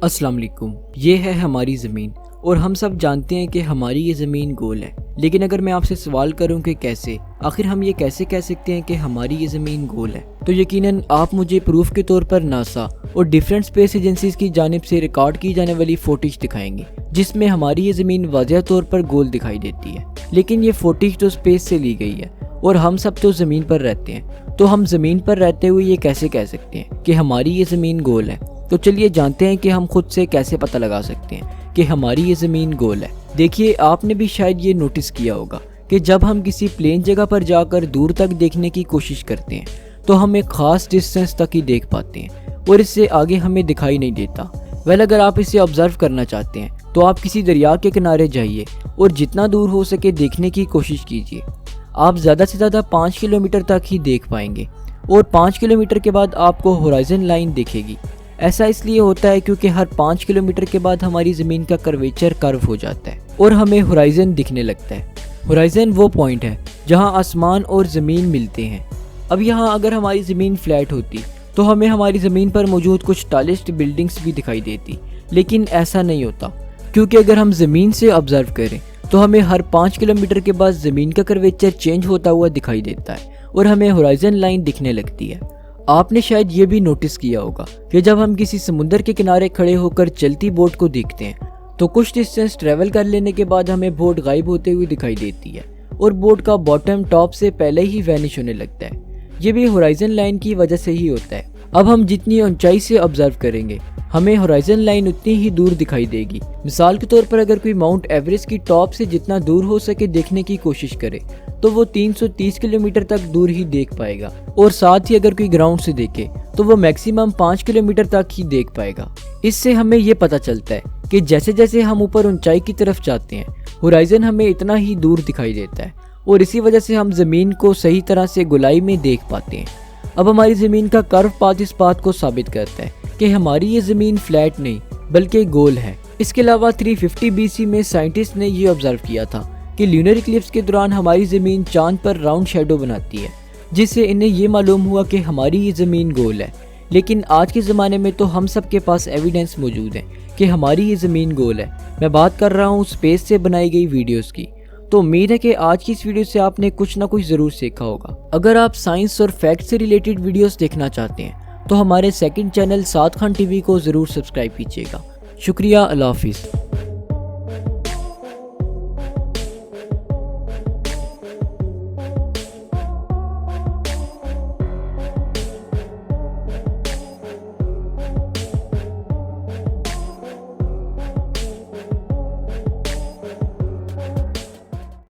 अस्सलाम वालेकुम। ये है हमारी ज़मीन और हम सब जानते हैं कि हमारी ये ज़मीन गोल है। लेकिन अगर मैं आपसे सवाल करूं कि कैसे, आखिर हम ये कैसे कह सकते हैं कि हमारी ये ज़मीन गोल है, तो यकीनन आप मुझे प्रूफ के तौर पर नासा और डिफरेंट स्पेस एजेंसीज की जानिब से रिकॉर्ड की जाने वाली फुटेज दिखाएंगे जिसमें हमारी ये ज़मीन वाज़ेह तौर पर गोल दिखाई देती है। लेकिन ये फुटेज तो स्पेस से ली गई है और हम सब तो ज़मीन पर रहते हैं, तो हम ज़मीन पर रहते हुए ये कैसे कह सकते हैं कि हमारी ये ज़मीन गोल है। तो चलिए जानते हैं कि हम खुद से कैसे पता लगा सकते हैं कि हमारी ये ज़मीन गोल है। देखिए, आपने भी शायद ये नोटिस किया होगा कि जब हम किसी प्लेन जगह पर जाकर दूर तक देखने की कोशिश करते हैं तो हम एक ख़ास डिस्टेंस तक ही देख पाते हैं और इससे आगे हमें दिखाई नहीं देता। अगर आप इसे ऑब्जर्व करना चाहते हैं तो आप किसी दरिया के किनारे जाइए और जितना दूर हो सके देखने की कोशिश कीजिए। आप ज़्यादा से ज़्यादा 5 किलोमीटर तक ही देख पाएंगे और 5 किलोमीटर के बाद आपको होराइजन लाइन दिखेगी। ऐसा इसलिए होता है क्योंकि हर 5 किलोमीटर के बाद हमारी ज़मीन का कर्वेचर कर्व हो जाता है और हमें होराइजन दिखने लगता है। होराइजन वो पॉइंट है जहां आसमान और ज़मीन मिलते हैं। अब यहाँ अगर हमारी ज़मीन फ्लैट होती तो हमें हमारी ज़मीन पर मौजूद कुछ टालेस्ट बिल्डिंग्स भी दिखाई देती, लेकिन ऐसा नहीं होता क्योंकि अगर हम ज़मीन से ऑब्जर्व करें तो हमें हर 5 किलोमीटर के बाद ज़मीन का कर्वेचर चेंज होता हुआ दिखाई देता है और हमें होराइजन लाइन दिखने लगती है। आपने शायद ये भी नोटिस किया होगा कि जब हम किसी समुद्र के किनारे खड़े होकर चलती बोट को देखते हैं तो कुछ डिस्टेंस ट्रेवल कर लेने के बाद हमें बोट गायब होते हुए दिखाई देती है और बोट का बॉटम टॉप से पहले ही वैनिश होने लगता है। ये भी होराइजन लाइन की वजह से ही होता है। अब हम जितनी ऊंचाई से ऑब्जर्व करेंगे हमें होराइजन लाइन उतनी ही दूर दिखाई देगी। मिसाल के तौर पर अगर कोई माउंट एवरेस्ट की टॉप से जितना दूर हो सके देखने की कोशिश करे तो वो 330 किलोमीटर तक दूर ही देख पाएगा और साथ ही अगर कोई ग्राउंड से देखे तो वो मैक्सिमम 5 किलोमीटर तक ही देख पाएगा। इससे हमें ये पता चलता है कि जैसे जैसे हम ऊपर ऊंचाई की तरफ जाते हैं होराइजन हमें इतना ही दूर दिखाई देता है और इसी वजह से हम ज़मीन को सही तरह से गोलाई में देख पाते हैं। अब हमारी ज़मीन का कर्व पाथ इस बात को साबित करता है कि हमारी ये ज़मीन फ्लैट नहीं बल्कि गोल है। इसके अलावा 350 BC में साइंटिस्ट ने ये ऑब्जर्व किया था कि ल्यूनर इक्लिप्स के दौरान हमारी ज़मीन चांद पर राउंड शेडो बनाती है, जिससे इन्हें ये मालूम हुआ कि हमारी ये ज़मीन गोल है। लेकिन आज के ज़माने में तो हम सब के पास एविडेंस मौजूद है कि हमारी ये ज़मीन गोल है। मैं बात कर रहा हूँ स्पेस से बनाई गई वीडियोज़ की। तो उम्मीद है कि आज की इस वीडियो से आपने कुछ ना कुछ ज़रूर सीखा होगा। अगर आप साइंस और फैक्ट से रिलेटेड वीडियोज़ देखना चाहते हैं तो हमारे सेकंड चैनल साद खान टीवी को ज़रूर सब्सक्राइब कीजिएगा। शुक्रिया, अल्लाह हाफिज़।